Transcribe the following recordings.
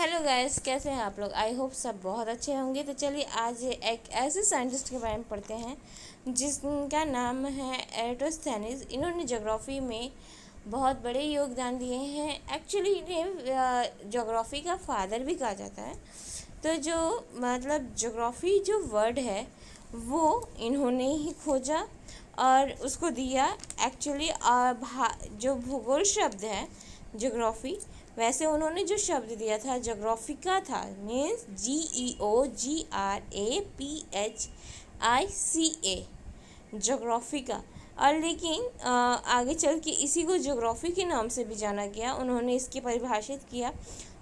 Hello guys, कैसे हैं आप लोग। आई होप सब बहुत अच्छे होंगे। तो चलिए आज एक ऐसे साइंटिस्ट के बारे में पढ़ते हैं जिसका नाम है एराटोस्थेनीज। इन्होंने ज्योग्राफी में बहुत बड़े योगदान दिए हैं। एक्चुअली इन्हें ज्योग्राफी का फादर भी कहा जाता है। तो जो मतलब ज्योग्राफी जो वर्ड है वो इन्होंने ही खोजा और उसको दिया। एक्चुअली जो भूगोल शब्द है ज्योग्राफी, वैसे उन्होंने जो शब्द दिया था ज्योग्राफिका था, मीन्स GEOGRAPHICA, ज्योग्राफिका। और लेकिन आगे चल के इसी को ज्योग्राफी के नाम से भी जाना गया। उन्होंने इसकी परिभाषित किया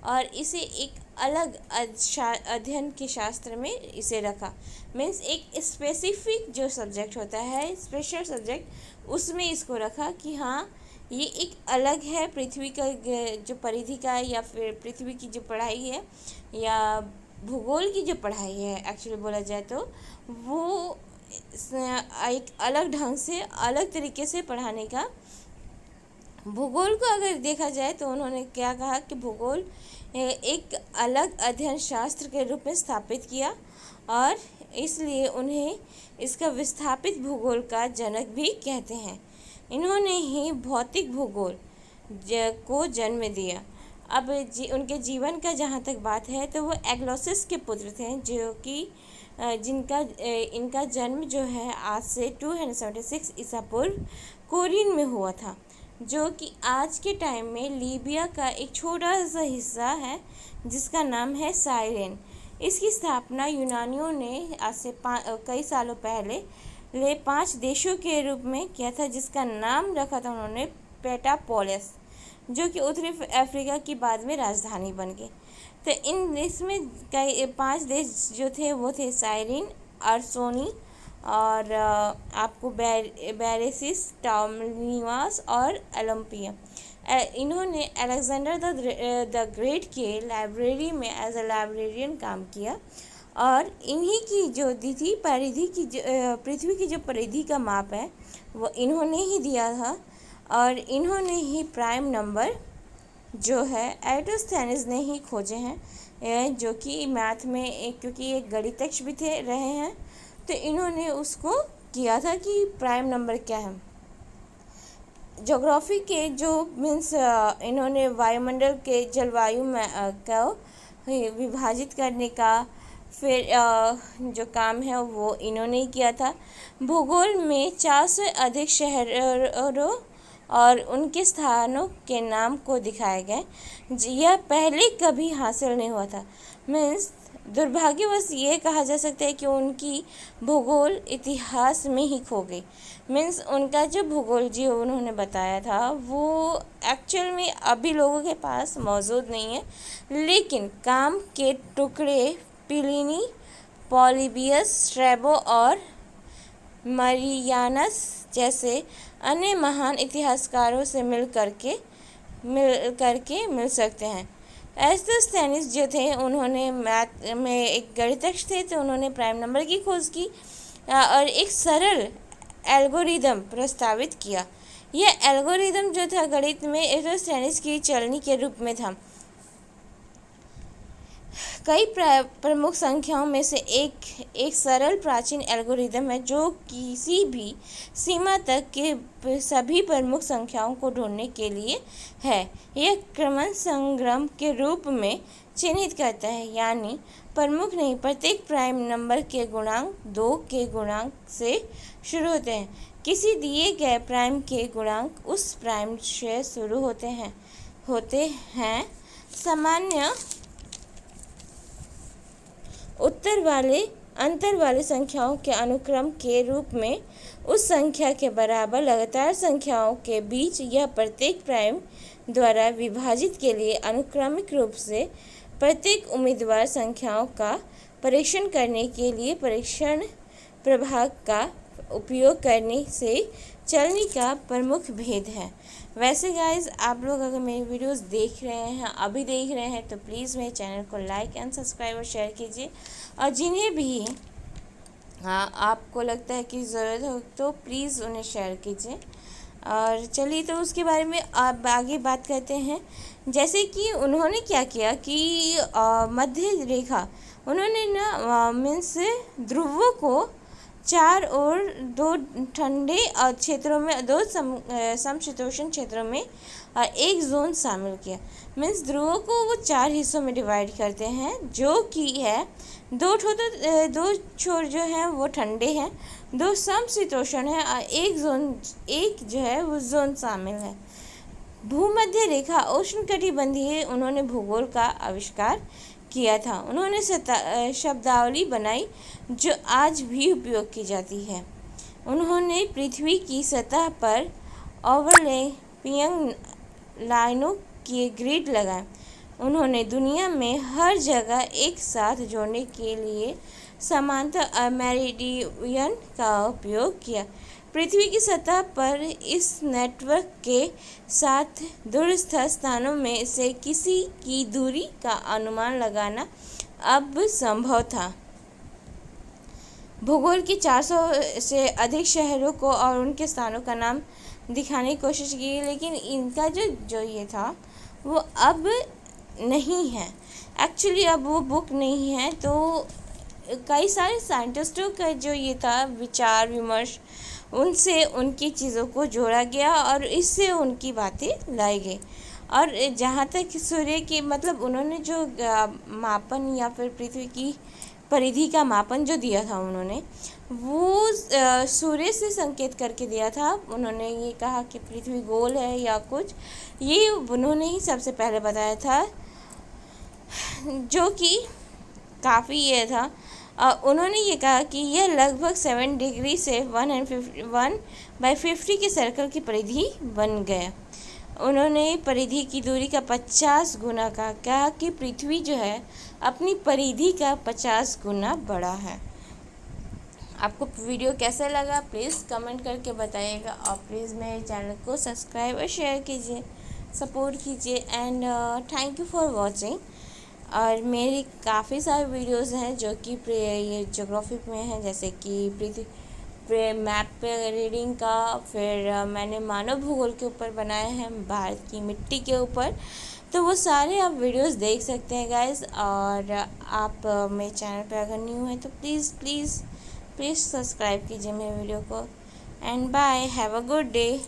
और इसे एक अलग अध्ययन के शास्त्र में इसे रखा। मीन्स एक स्पेसिफिक जो सब्जेक्ट होता है, स्पेशल सब्जेक्ट, उसमें इसको रखा कि हाँ ये एक अलग है पृथ्वी का जो परिधि का, या फिर पृथ्वी की जो पढ़ाई है या भूगोल की जो पढ़ाई है एक्चुअली बोला जाए तो वो एक अलग ढंग से, अलग तरीके से पढ़ाने का। भूगोल को अगर देखा जाए तो उन्होंने क्या कहा कि भूगोल एक अलग अध्ययन शास्त्र के रूप में स्थापित किया और इसलिए उन्हें इसका विस्थापित भूगोल का जनक भी कहते हैं। इन्होंने ही भौतिक भूगोल को जन्म दिया। अब उनके जीवन का जहाँ तक बात है तो वो एग्लोसिस के पुत्र थे, जो कि इनका जन्म जो है आज से 276 ईसा पूर्व कोरिन में हुआ था, जो कि आज के टाइम में लीबिया का एक छोटा सा हिस्सा है जिसका नाम है साइरेन। इसकी स्थापना यूनानियों ने आज से कई सालों पहले 5 देशों के रूप में किया था, जिसका नाम रखा था उन्होंने पेटापोलिस, जो कि उत्तरी अफ्रीका की बाद में राजधानी बन गई। तो इसमें कई 5 देश जो थे वो थे साइरिन, अर्सोनी और आपको बैरेसिस, टामनिवास और ओलंपिया। इन्होंने अलेक्जेंडर द ग्रेट के लाइब्रेरी में एज अ लाइब्रेरियन काम किया और इन्हीं की जो दी थी परिधि की, पृथ्वी की जो परिधि का माप है वो इन्होंने ही दिया था। और इन्होंने ही प्राइम नंबर जो है एराटोस्थेनीज ने ही खोजे हैं, जो कि मैथ में क्योंकि एक गणितज्ञ भी थे रहे हैं, तो इन्होंने उसको किया था कि प्राइम नंबर क्या है। ज्योग्राफी के जो मीन्स इन्होंने वायुमंडल के जलवायु में को विभाजित करने का फिर जो काम है वो इन्होंने ही किया था। भूगोल में 400 से अधिक शहरों और उनके स्थानों के नाम को दिखाए गए। यह पहले कभी हासिल नहीं हुआ था। मीन्स दुर्भाग्यवश ये कहा जा सकता है कि उनकी भूगोल इतिहास में ही खो गई। मीन्स उनका जो भूगोल जो उन्होंने बताया था वो एक्चुअल में अभी लोगों के पास मौजूद नहीं है, लेकिन काम के टुकड़े प्लिनी, पॉलीबियस, स्ट्रैबो और मरियानस जैसे अन्य महान इतिहासकारों से मिल करके मिल सकते हैं। एराटोस्थेनीज जो थे उन्होंने मैथ में एक गणितज्ञ थे, तो उन्होंने प्राइम नंबर की खोज की और एक सरल एल्गोरिदम प्रस्तावित किया। यह एल्गोरिदम जो था गणित में एराटोस्थेनीज की चलनी के रूप में था। कई प्रमुख संख्याओं में से एक सरल प्राचीन एल्गोरिदम है जो किसी भी सीमा तक के सभी प्रमुख संख्याओं को ढूंढने के लिए है। यह क्रमश संग्रम के रूप में चिन्हित करता है, यानी प्रमुख नहीं, प्रत्येक प्राइम नंबर के गुणांक 2 के गुणांक से शुरू होते हैं। किसी दिए गए प्राइम के गुणांक उस प्राइम से शुरू होते हैं। सामान्य अंतर वाले संख्याओं के अनुक्रम के रूप में उस संख्या के बराबर लगातार संख्याओं के बीच यह प्रत्येक प्राइम द्वारा विभाजित के लिए अनुक्रमिक रूप से प्रत्येक उम्मीदवार संख्याओं का परीक्षण करने के लिए परीक्षण प्रभाग का उपयोग करने से चलनी का प्रमुख भेद है। वैसे गाइज, आप लोग अगर मेरी वीडियोस देख रहे हैं, अभी देख रहे हैं, तो प्लीज़ मेरे चैनल को लाइक एंड सब्सक्राइब और शेयर कीजिए। और जिन्हें भी आपको लगता है कि ज़रूरत हो तो प्लीज़ उन्हें शेयर कीजिए। और चलिए तो उसके बारे में अब आगे बात करते हैं। जैसे कि उन्होंने क्या किया कि मध्य रेखा, उन्होंने ना मीन्स ध्रुवों को चार और दो ठंडे क्षेत्रों में, दो समशीतोष्ण क्षेत्रों में एक जोन शामिल किया। मीन्स ध्रुवों को वो चार हिस्सों में डिवाइड करते हैं, जो कि है दो छोर जो हैं वो ठंडे हैं, दो समशीतोष्ण हैं और एक जो है वो जोन शामिल है। भूमध्य रेखा उष्णकटिबंधीय उन्होंने भूगोल का आविष्कार किया था। उन्होंने शब्दावली बनाई जो आज भी उपयोग की जाती है। उन्होंने पृथ्वी की सतह पर ओवरलैपिंग लाइनों के ग्रिड लगाए। उन्होंने दुनिया में हर जगह एक साथ जोड़ने के लिए समांतर मेरिडियन का उपयोग किया। पृथ्वी की सतह पर इस नेटवर्क के साथ दूरस्थ स्थानों में से किसी की दूरी का अनुमान लगाना अब संभव था। भूगोल की 400 से अधिक शहरों को और उनके स्थानों का नाम दिखाने की कोशिश की, लेकिन इनका जो ये था वो अब नहीं है। एक्चुअली अब वो बुक नहीं है, तो कई सारे साइंटिस्टों का जो ये था विचार विमर्श, उनसे उनकी चीज़ों को जोड़ा गया और इससे उनकी बातें लाई गई। और जहाँ तक सूर्य की मतलब उन्होंने जो मापन या फिर पृथ्वी की परिधि का मापन जो दिया था उन्होंने, वो सूर्य से संकेत करके दिया था। उन्होंने ये कहा कि पृथ्वी गोल है या कुछ, ये उन्होंने ही सबसे पहले बताया था, जो कि काफ़ी ये था। उन्होंने ये कहा कि यह लगभग 7 डिग्री से 1/50 के सर्कल की परिधि बन गया। उन्होंने परिधि की दूरी का 50 गुना कहा कि पृथ्वी जो है अपनी परिधि का 50 गुना बड़ा है। आपको वीडियो कैसा लगा प्लीज़ कमेंट करके बताइएगा, और प्लीज़ मेरे चैनल को सब्सक्राइब और शेयर कीजिए, सपोर्ट कीजिए। And thank you for watching. और मेरी काफ़ी सारे वीडियोस हैं जो कि ये ज्योग्राफी में हैं, जैसे कि पृथ्वी मैप रीडिंग का, फिर मैंने मानव भूगोल के ऊपर बनाए हैं, भारत की मिट्टी के ऊपर। तो वो सारे आप वीडियोस देख सकते हैं गाइस। और आप मेरे चैनल पर अगर न्यू हैं तो प्लीज़ सब्सक्राइब कीजिए मेरे वीडियो को। And bye, have a good day.